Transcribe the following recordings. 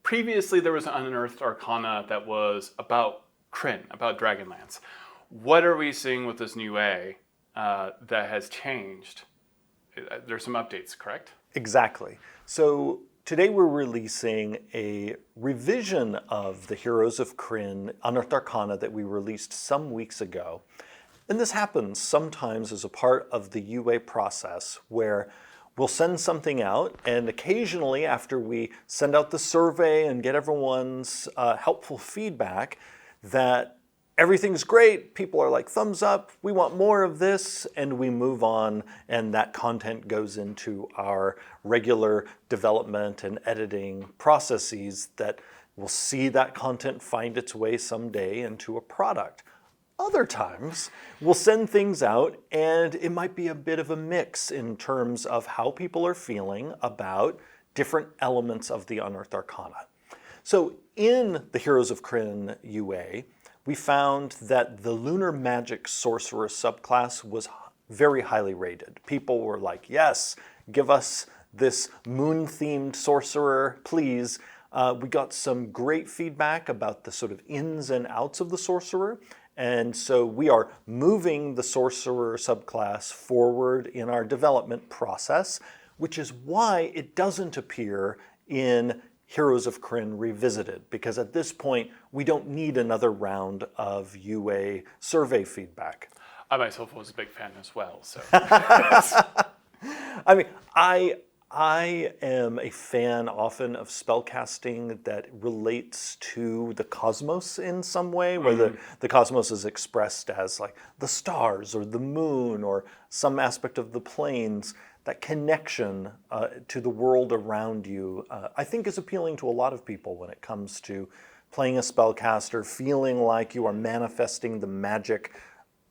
previously there was an Unearthed Arcana that was about Krynn, about Dragonlance. What are we seeing with this new A that has changed? There's some updates, correct? Exactly. So today we're releasing a revision of the Heroes of Krynn Unearthed Arcana that we released some weeks ago. And this happens sometimes as a part of the UA process where we'll send something out, and occasionally after we send out the survey and get everyone's helpful feedback that everything's great, people are like, thumbs up, we want more of this, and we move on, and that content goes into our regular development and editing processes that will see that content find its way someday into a product. Other times, we'll send things out, and it might be a bit of a mix in terms of how people are feeling about different elements of the Unearthed Arcana. So in the Heroes of Krynn UA, we found that the Lunar Magic Sorcerer subclass was very highly rated. People were like, yes, give us this moon-themed sorcerer, please. We got some great feedback about the sort of ins and outs of the sorcerer. And so we are moving the sorcerer subclass forward in our development process, which is why it doesn't appear in Heroes of Krynn Revisited, because at this point, we don't need another round of UA survey feedback. I myself was a big fan as well, so. I mean, I am a fan often of spellcasting that relates to the cosmos in some way, where the cosmos is expressed as like the stars or the moon or some aspect of the planes. That connection to the world around you, I think is appealing to a lot of people when it comes to playing a spellcaster, feeling like you are manifesting the magic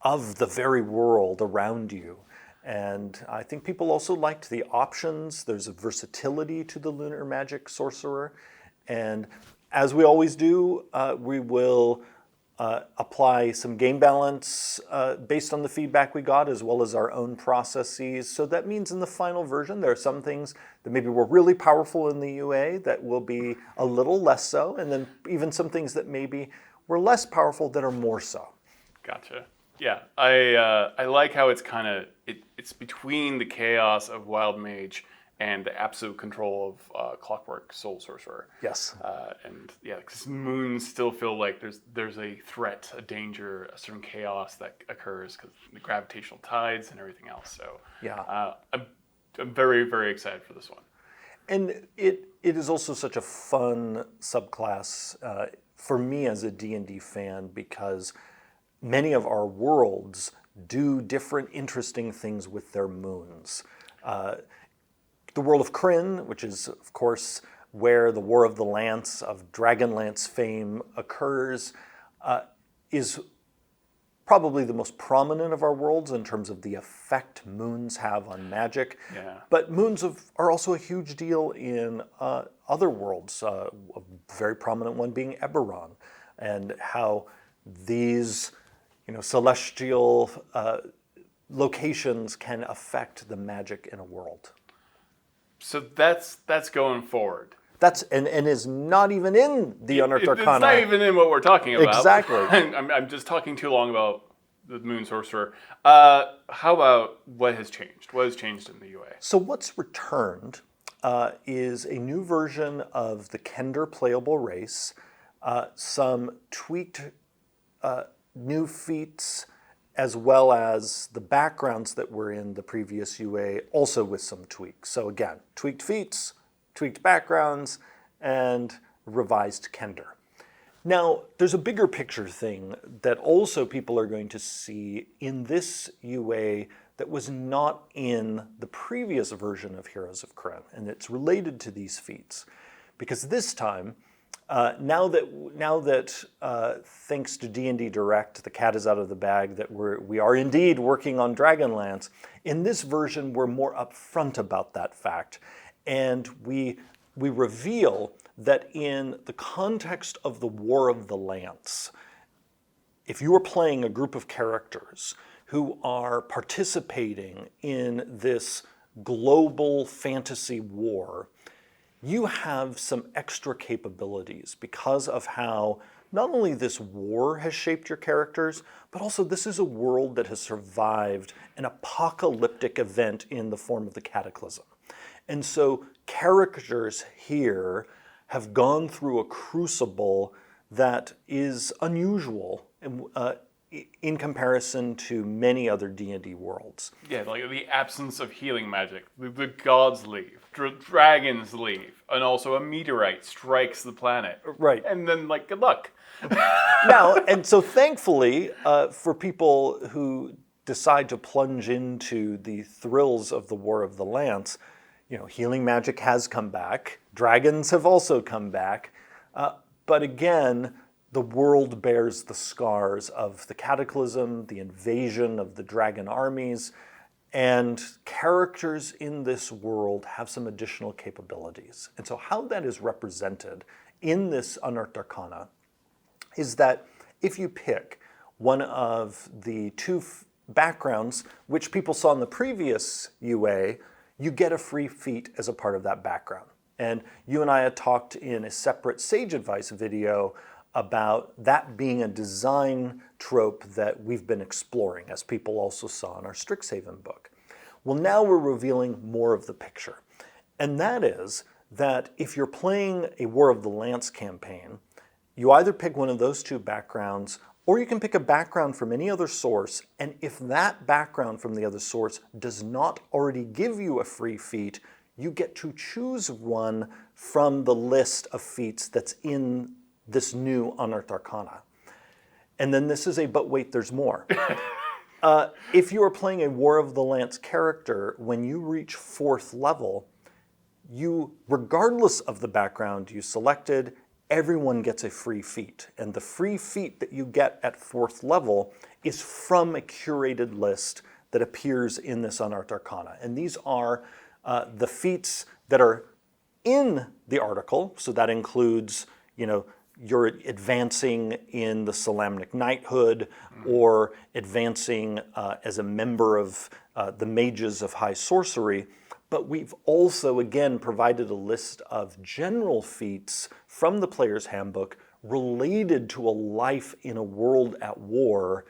of the very world around you. And I think people also liked the options. There's a versatility to the Lunar Magic Sorcerer. And as we always do, we will apply some game balance based on the feedback we got, as well as our own processes. So that means in the final version, there are some things that maybe were really powerful in the UA that will be a little less so. And then even some things that maybe were less powerful that are more so. Gotcha. Yeah, I like how it's kind of, it's between the chaos of Wild Mage and the absolute control of Clockwork Soul Sorcerer. Yes. And yeah, because moons still feel like there's a threat, a danger, a certain chaos that occurs because the gravitational tides and everything else. So yeah, I'm very, very excited for this one. And it is also such a fun subclass for me as a D&D fan, because many of our worlds do different interesting things with their moons. The world of Krynn, which is, of course, where the War of the Lance of Dragonlance fame occurs, is probably the most prominent of our worlds in terms of the effect moons have on magic. Yeah. But moons are also a huge deal in other worlds, a very prominent one being Eberron, and how these celestial locations can affect the magic in a world. So that's going forward. That's and is not even in the Unearthed Arcana. It's not even in what we're talking about. Exactly. I'm just talking too long about the Moon Sorcerer. How about what has changed? What has changed in the UA? So what's returned is a new version of the Kender playable race, some tweaked new feats, as well as the backgrounds that were in the previous UA, also with some tweaks. So again, tweaked feats, tweaked backgrounds, and revised Kender. Now, there's a bigger picture thing that also people are going to see in this UA that was not in the previous version of Heroes of Krynn, and it's related to these feats. Because this time, now that thanks to D&D Direct, the cat is out of the bag, that we are indeed working on Dragonlance, in this version we're more upfront about that fact. And we reveal that in the context of the War of the Lance, if you are playing a group of characters who are participating in this global fantasy war, you have some extra capabilities because of how not only this war has shaped your characters, but also this is a world that has survived an apocalyptic event in the form of the Cataclysm. And so characters here have gone through a crucible that is unusual in comparison to many other D&D worlds. Yeah, like the absence of healing magic. The gods leave, dragons leave, and also a meteorite strikes the planet. Right. And then, like, good luck. Now, and so thankfully, for people who decide to plunge into the thrills of the War of the Lance, healing magic has come back. Dragons have also come back. But again, the world bears the scars of the Cataclysm, the invasion of the dragon armies, and characters in this world have some additional capabilities. And so how that is represented in this Unearthed Arcana is that if you pick one of the two backgrounds, which people saw in the previous UA, you get a free feat as a part of that background. And you and I had talked in a separate Sage Advice video about that being a design trope that we've been exploring, as people also saw in our Strixhaven book. Well, now we're revealing more of the picture. And that is that if you're playing a War of the Lance campaign, you either pick one of those two backgrounds, or you can pick a background from any other source, and if that background from the other source does not already give you a free feat, you get to choose one from the list of feats that's in this new Unearthed Arcana. And then this is but wait, there's more. If you are playing a War of the Lance character, when you reach 4th level, regardless of the background you selected, everyone gets a free feat. And the free feat that you get at 4th level is from a curated list that appears in this Unearthed Arcana. And these are the feats that are in the article. So that includes, you're advancing in the Solamnic knighthood, or advancing as a member of the Mages of High Sorcery. But we've also, again, provided a list of general feats from the Player's Handbook related to a life in a world at war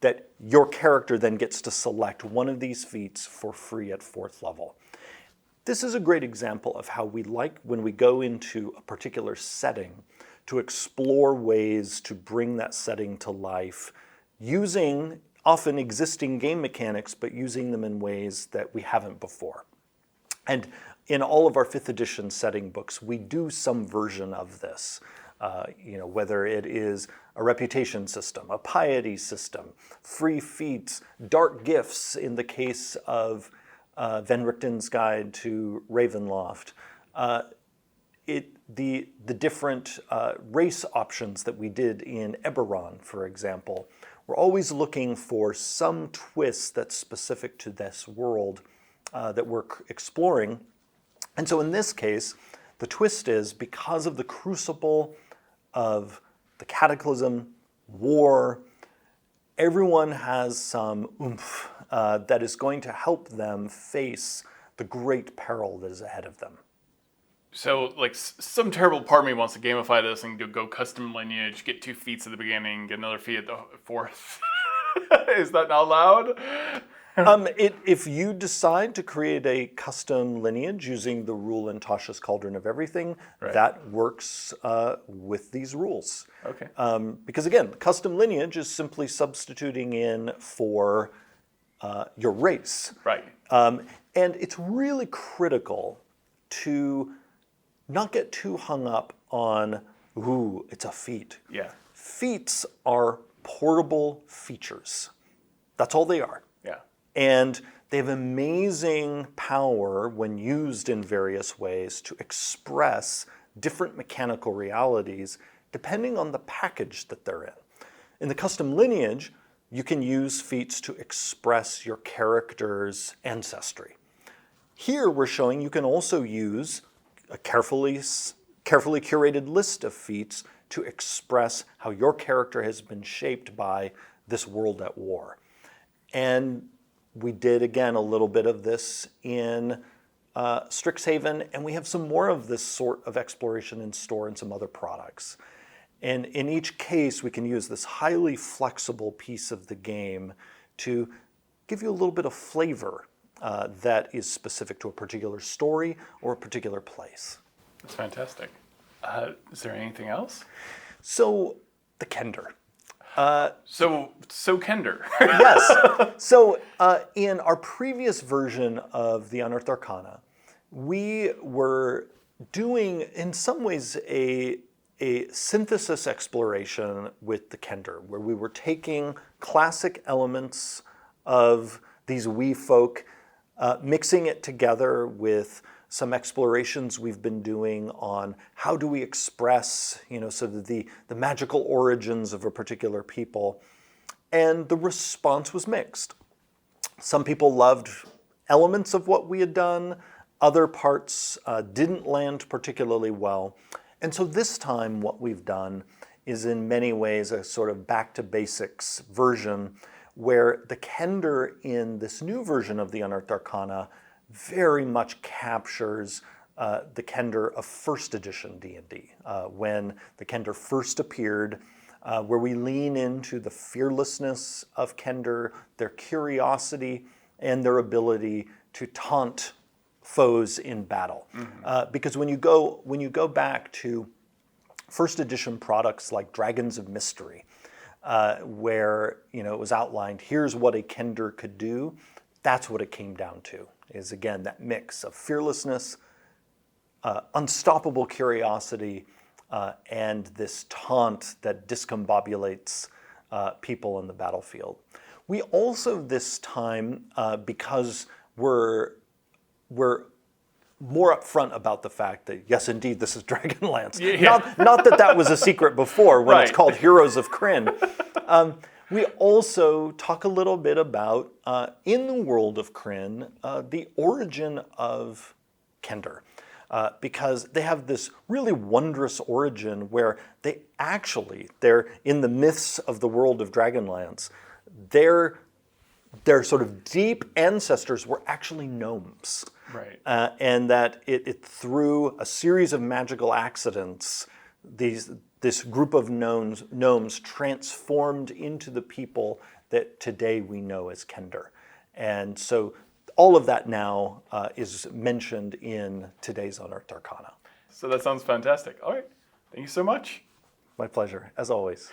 that your character then gets to select one of these feats for free at 4th level. This is a great example of how we like, when we go into a particular setting, to explore ways to bring that setting to life, using often existing game mechanics, but using them in ways that we haven't before. And in all of our 5th edition setting books, we do some version of this, whether it is a reputation system, a piety system, free feats, dark gifts in the case of Van Richten's Guide to Ravenloft, the different race options that we did in Eberron, for example. We're always looking for some twist that's specific to this world that we're exploring. And so in this case, the twist is, because of the crucible of the Cataclysm, war, everyone has some oomph that is going to help them face the great peril that is ahead of them. So, like, some terrible part of me wants to gamify this and go custom lineage, get 2 feats at the beginning, get another feat at the 4th. Is that not allowed? If you decide to create a custom lineage using the rule in Tasha's Cauldron of Everything, right, that works with these rules. Okay. Because again, custom lineage is simply substituting in for your race. Right. And it's really critical to not get too hung up on, ooh, it's a feat. Yeah. Feats are portable features. That's all they are. Yeah. And they have amazing power when used in various ways to express different mechanical realities depending on the package that they're in. In the custom lineage, you can use feats to express your character's ancestry. Here we're showing you can also use a carefully curated list of feats to express how your character has been shaped by this world at war. And we did, again, a little bit of this in Strixhaven, and we have some more of this sort of exploration in store and some other products. And in each case, we can use this highly flexible piece of the game to give you a little bit of flavor that is specific to a particular story or a particular place. That's fantastic. Is there anything else? So, the kender. So kender. Yes. So in our previous version of the Unearthed Arcana, we were doing, in some ways, a synthesis exploration with the kender, where we were taking classic elements of these wee folk, mixing it together with some explorations we've been doing on how do we express, sort of the magical origins of a particular people. And the response was mixed. Some people loved elements of what we had done. Other parts didn't land particularly well. And so this time what we've done is in many ways a sort of back to basics version where the kender in this new version of the Unearthed Arcana very much captures the kender of first edition D&D, when the kender first appeared, where we lean into the fearlessness of kender, their curiosity, and their ability to taunt foes in battle. Because when you go back to first edition products like Dragons of Mystery, where it was outlined, here's what a kender could do, that's what it came down to, is again that mix of fearlessness, unstoppable curiosity, and this taunt that discombobulates people in the battlefield. We also this time, because we're more upfront about the fact that yes, indeed, this is Dragonlance. Yeah. Not that that was a secret before when it's Right. called Heroes of Krynn. We also talk a little bit about, in the world of Krynn, the origin of kender. Because they have this really wondrous origin where they're in the myths of the world of Dragonlance, their sort of deep ancestors were actually gnomes. Right. And that it through a series of magical accidents, this group of gnomes transformed into the people that today we know as kender. And so all of that now is mentioned in today's Unearthed Arcana. So that sounds fantastic. All right. Thank you so much. My pleasure, as always.